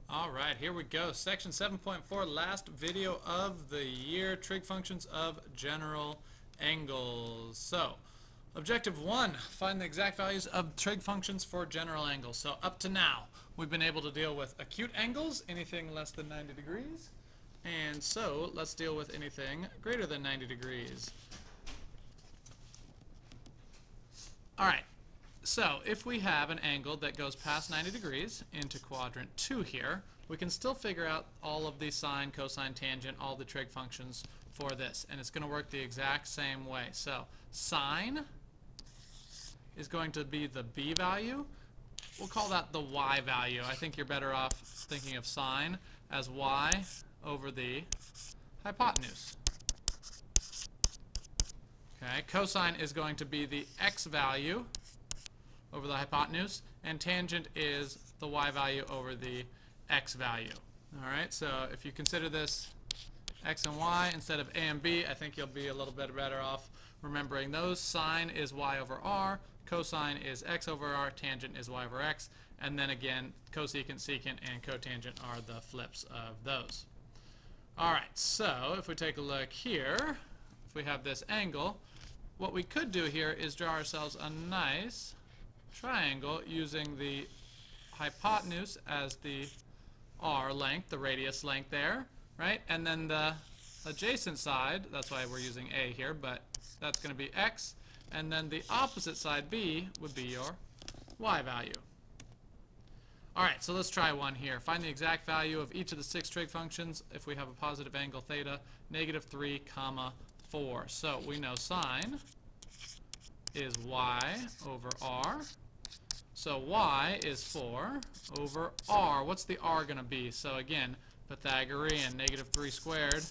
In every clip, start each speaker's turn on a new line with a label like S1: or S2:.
S1: Alright, here we go. Section 7.4, last video of the year, trig functions of general angles. So, objective 1, find the exact values of trig functions for general angles. So up to now, we've been able to deal with acute angles, anything less than 90 degrees. And so, let's deal with anything greater than 90 degrees. Alright. So, if we have an angle that goes past 90 degrees into quadrant 2 here, we can still figure out all of the sine, cosine, tangent, all the trig functions for this. And it's going to work the exact same way. So, sine is going to be the b value. We'll call that the y value. I think you're better off thinking of sine as y over the hypotenuse. Okay, cosine is going to be the x value over the hypotenuse, and tangent is the y value over the x value. Alright, so if you consider this x and y instead of a and b, I think you'll be a little bit better off remembering those. Sine is y over r, cosine is x over r, tangent is y over x, and then again, cosecant, secant, and cotangent are the flips of those. Alright, so if we take a look here, if we have this angle, what we could do here is draw ourselves a nice triangle using the hypotenuse as the r length, the radius length there, right? And then the adjacent side, that's why we're using a here, but that's going to be x, and then the opposite side, b, would be your y value. Alright, so let's try one here. Find the exact value of each of the 6 trig functions if we have a positive angle theta, -3, 4. So we know sine is y over r. So y is 4 over r. What's the r going to be? So again, Pythagorean, -3 squared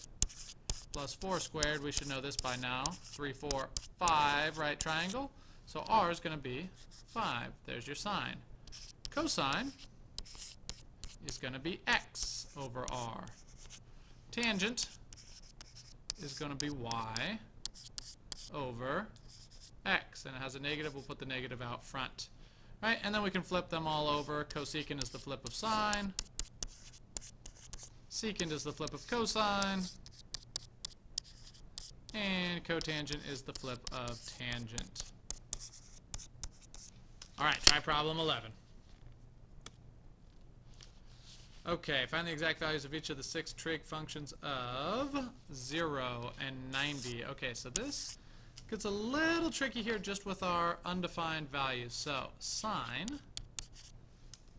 S1: plus 4 squared. We should know this by now. 3, 4, 5, right triangle. So r is going to be 5. There's your sine. Cosine is going to be x over r. Tangent is going to be y over x. And it has a negative. We'll put the negative out front. Right, and then we can flip them all over. Cosecant is the flip of sine. Secant is the flip of cosine. And cotangent is the flip of tangent. Alright, try problem 11. Okay, find the exact values of each of the 6 trig functions of 0 and 90. Okay, so this gets a little tricky here just with our undefined values. So, sine,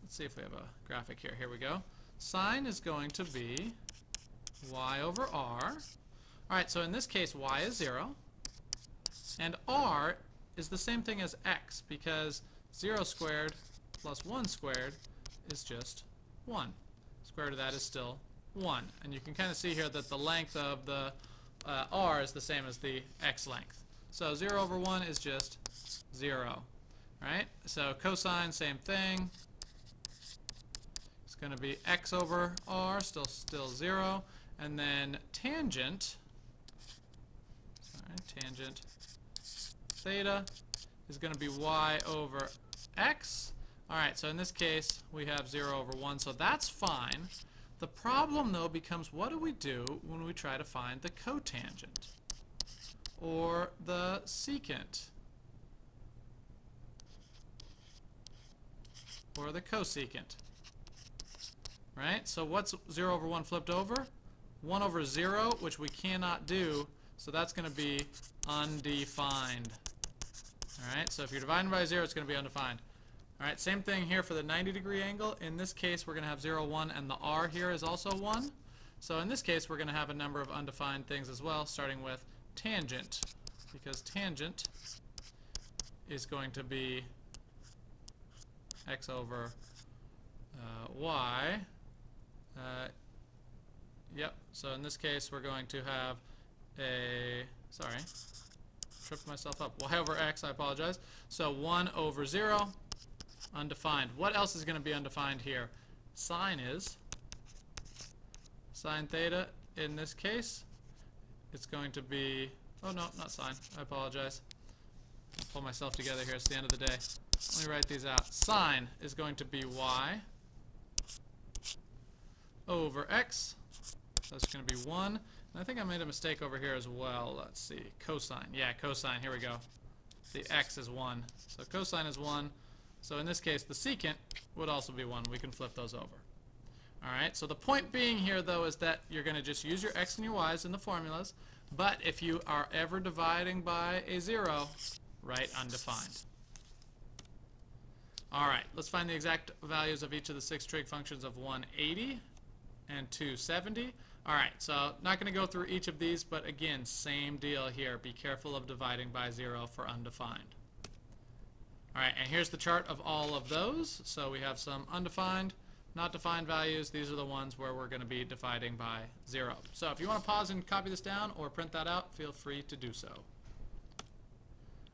S1: let's see if we have a graphic here. Here we go. Sine is going to be y over r. Alright, so in this case, y is 0. And r is the same thing as x, because 0 squared plus 1 squared is just 1. Square root of that is still 1. And you can kind of see here that the length of the r is the same as the x length. So 0 over 1 is just 0, right? So cosine, same thing. It's going to be x over r, still 0. And then tangent, tangent theta is going to be y over x. Alright, so in this case, we have 0 over 1, so that's fine. The problem, though, becomes what do we do when we try to find the cotangent? Or the secant? Or the cosecant? Right? So what's 0 over 1 flipped over? 1 over 0, which we cannot do, so that's going to be undefined. Alright, so if you're dividing by 0, it's going to be undefined. Alright, same thing here for the 90-degree angle. In this case, we're going to have 0, 1, and the r here is also 1. So in this case, we're going to have a number of undefined things as well, starting with tangent, because tangent is going to be x over y. Yep, so in this case, we're going to have a, sorry, tripped myself up, y over x, I apologize. So 1 over 0. Undefined. What else is going to be undefined here? Sine is. Sine theta, in this case, it's going to be, oh no, not sine, I apologize. I'll pull myself together here, it's the end of the day. Let me write these out. Sine is going to be y over x. That's going to be 1. And I think I made a mistake over here as well. Let's see. Cosine. Yeah, cosine. Here we go. The x is 1. So cosine is 1. So in this case, the secant would also be 1. We can flip those over. Alright, so the point being here, though, is that you're going to just use your x and your y's in the formulas. But if you are ever dividing by a 0, write undefined. Alright, let's find the exact values of each of the 6 trig functions of 180 and 270. Alright, so not going to go through each of these, but again, same deal here. Be careful of dividing by 0 for undefined. Alright, and here's the chart of all of those. So we have some undefined, not defined values. These are the ones where we're going to be dividing by 0. So if you want to pause and copy this down or print that out, feel free to do so.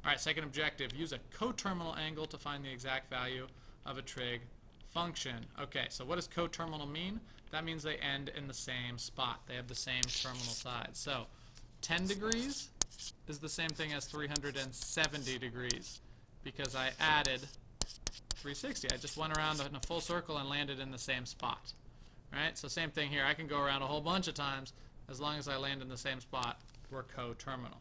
S1: Alright, second objective, use a coterminal angle to find the exact value of a trig function. Okay, so what does coterminal mean? That means they end in the same spot. They have the same terminal sides. So 10 degrees is the same thing as 370 degrees because I added 360. I just went around in a full circle and landed in the same spot. Right? So same thing here. I can go around a whole bunch of times. As long as I land in the same spot, we're coterminal.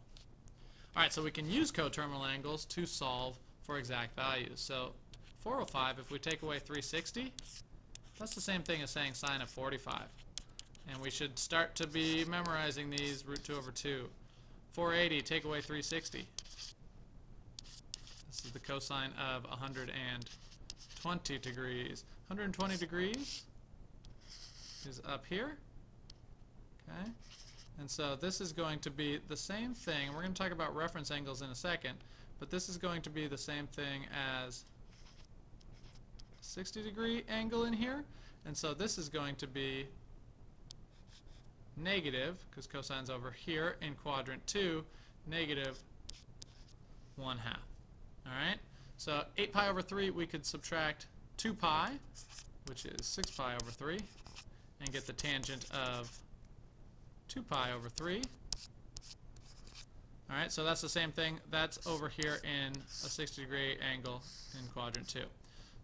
S1: Alright, so we can use coterminal angles to solve for exact values. So 405, if we take away 360, that's the same thing as saying sine of 45. And we should start to be memorizing these, root 2 over 2. 480, take away 360. This is the cosine of 120 degrees. 120 degrees is up here. Okay? And so this is going to be the same thing. We're going to talk about reference angles in a second, but this is going to be the same thing as 60-degree angle in here. And so this is going to be negative, because cosine's over here in quadrant 2, negative 1/2. Alright? So 8 pi over 3, we could subtract 2 pi, which is 6 pi over 3, and get the tangent of 2 pi over 3. Alright, so that's the same thing. That's over here in a 60-degree angle in quadrant 2.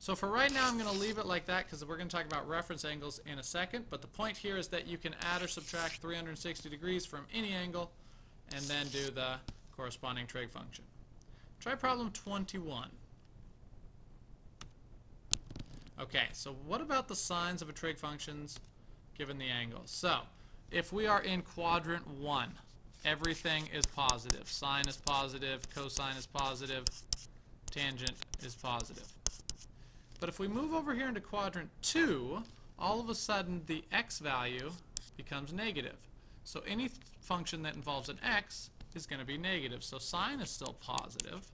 S1: So for right now, I'm going to leave it like that because we're going to talk about reference angles in a second. But the point here is that you can add or subtract 360 degrees from any angle and then do the corresponding trig function. Try problem 21. Okay, so what about the signs of a trig functions given the angles? So if we are in quadrant 1, everything is positive. Sine is positive, cosine is positive, tangent is positive. But if we move over here into quadrant 2, all of a sudden the x value becomes negative. So any function that involves an x is going to be negative. So sine is still positive,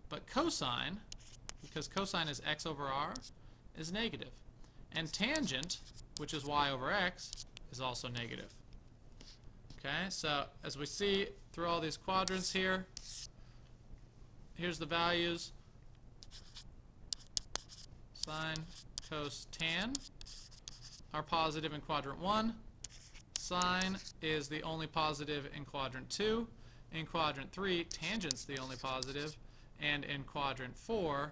S1: but cosine, because cosine is x over r, is negative. And tangent, which is y over x, is also negative. Okay, so as we see through all these quadrants here, here's the values. Sine, cos, tan are positive in quadrant 1. Sine is the only positive in quadrant 2. In quadrant 3, tangent's the only positive. And in quadrant 4,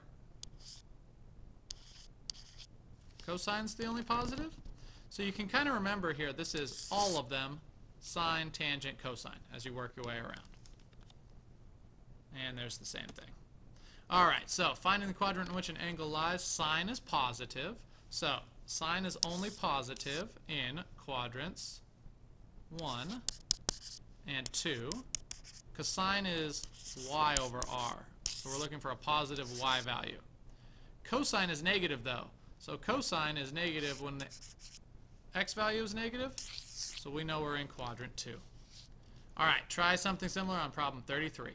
S1: cosine's the only positive. So you can kind of remember here, this is all of them, sine, tangent, cosine, as you work your way around. And there's the same thing. Alright, so finding the quadrant in which an angle lies, sine is positive. So sine is only positive in quadrants 1 and 2, because sine is y over r. So we're looking for a positive y value. Cosine is negative though. So cosine is negative when the x value is negative. So we know we're in quadrant 2. Alright, try something similar on problem 33.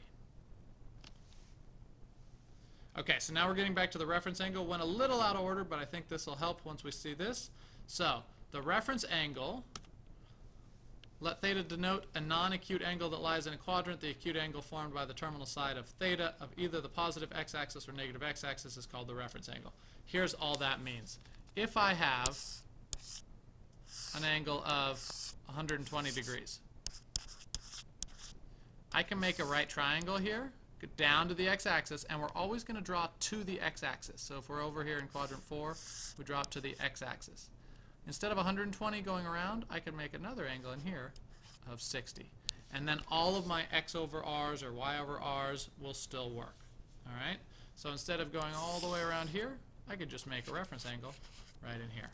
S1: Okay, so now we're getting back to the reference angle. Went a little out of order, but I think this will help once we see this. So, the reference angle, let theta denote a non-acute angle that lies in a quadrant. The acute angle formed by the terminal side of theta of either the positive x-axis or negative x-axis is called the reference angle. Here's all that means. If I have an angle of 120 degrees, I can make a right triangle here, get down to the x-axis, and we're always going to draw to the x-axis. So if we're over here in quadrant 4, we drop to the x-axis. instead of 120 going around, I could make another angle in here of 60. And then all of my x over r's or y over r's will still work. All right? So instead of going all the way around here, I could just make a reference angle right in here.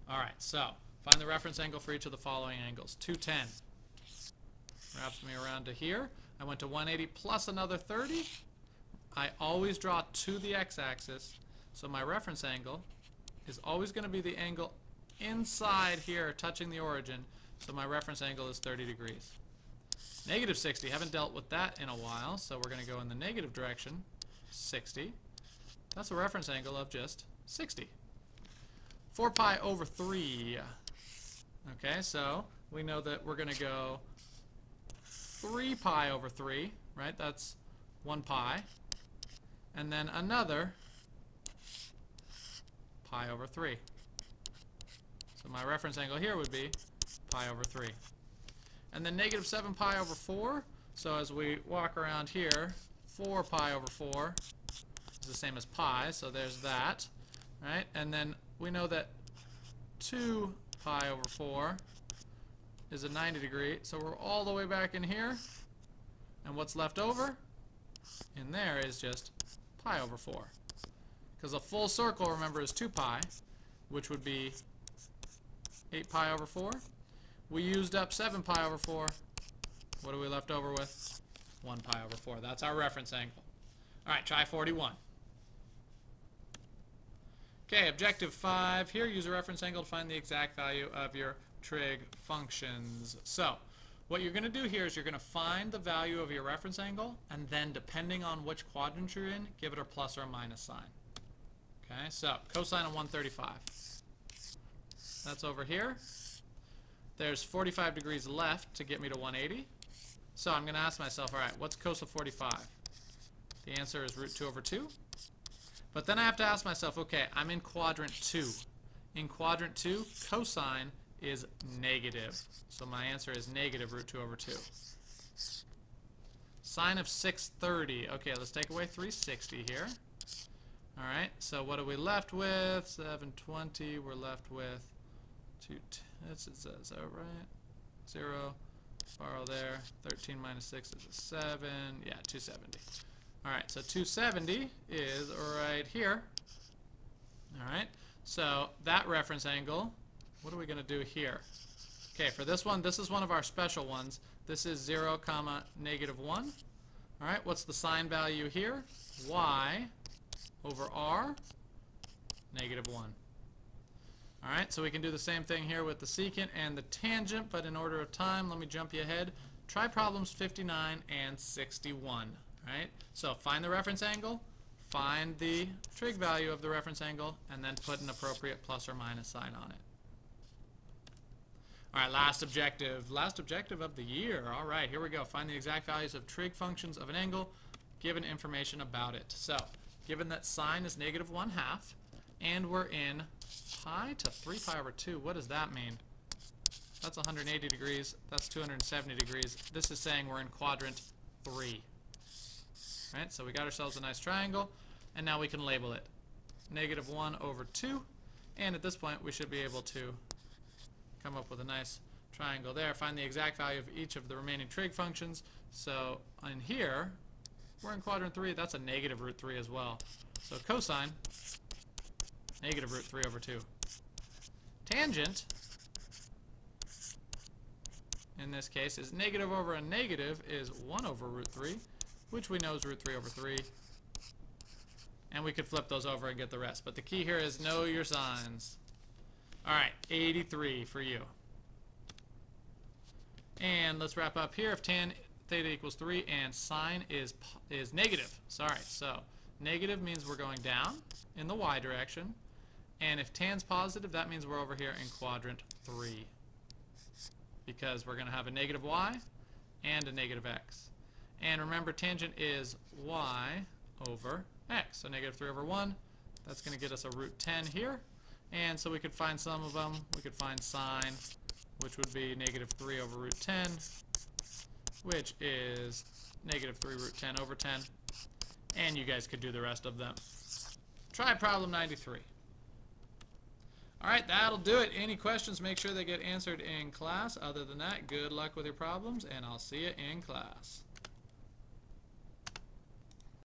S1: All right, so find the reference angle for each of the following angles. 210 wraps me around to here. I went to 180 plus another 30. I always draw to the x-axis, so my reference angle is always going to be the angle inside here touching the origin, so my reference angle is 30 degrees. Negative 60, haven't dealt with that in a while, so we're going to go in the negative direction, 60. That's a reference angle of just 60. 4 pi over 3. Okay, so we know that we're going to go 3 pi over 3, right? That's 1 pi. And then another pi over 3. So my reference angle here would be pi over 3. And then negative 7 pi over 4. So as we walk around here, 4 pi over 4 is the same as pi, so there's that, right? And then we know that 2 pi over 4 is a 90 degree, so we're all the way back in here, and what's left over in there is just pi over 4. Because a full circle, remember, is 2 pi, which would be 8 pi over 4. We used up 7 pi over 4. What are we left over with? 1 pi over 4. That's our reference angle. All right, try 41. Okay, objective 5. Here, use a reference angle to find the exact value of your trig functions. So, what you're going to do here is you're going to find the value of your reference angle, and then depending on which quadrant you're in, give it a plus or a minus sign. Okay, so cosine of 135. That's over here. There's 45 degrees left to get me to 180. So I'm going to ask myself, all right, what's cos of 45? The answer is root 2 over 2. But then I have to ask myself, okay, I'm in quadrant 2. In quadrant 2, cosine is negative. So my answer is negative root 2 over 2. Sine of 630. Okay, let's take away 360 here. All right, so what are we left with? 720. We're left with 210. Is that right? 0. Borrow there. 13 minus 6 is a 7. Yeah, 270. All right, so 270 is right here. All right, so that reference angle, what are we going to do here? Okay, for this one, this is one of our special ones. This is 0, comma, negative 1. All right, what's the sine value here? Y over r, negative 1. All right, so we can do the same thing here with the secant and the tangent, but in order of time, let me jump you ahead. Try problems 59 and 61. Right? So find the reference angle, find the trig value of the reference angle, and then put an appropriate plus or minus sign on it. All right, last objective of the year. All right, here we go. Find the exact values of trig functions of an angle, given information about it. So, given that sine is negative 1/2, and we're in pi to 3 pi over 2, what does that mean? That's 180 degrees. That's 270 degrees. This is saying we're in quadrant 3. Right, so we got ourselves a nice triangle, and now we can label it negative 1 over 2, and at this point we should be able to come up with a nice triangle there. Find the exact value of each of the remaining trig functions. So in here, we're in quadrant 3, that's a negative root 3 as well. So cosine, negative root 3 over 2. Tangent, in this case, is negative over a negative is 1 over root 3. Which we know is root 3 over 3. And we could flip those over and get the rest. But the key here is know your signs. All right, 83 for you. And let's wrap up here. If tan theta equals 3 and sine is negative. Sorry, so negative means we're going down in the y direction. And if tan's positive, that means we're over here in quadrant 3. Because we're going to have a negative y and a negative x. And remember, tangent is y over x. So negative 3 over 1, that's going to get us a root 10 here. And so we could find some of them. We could find sine, which would be negative 3 over root 10, which is negative 3 root 10 over 10. And you guys could do the rest of them. Try problem 93. All right, that'll do it. Any questions, make sure they get answered in class. Other than that, good luck with your problems, and I'll see you in class.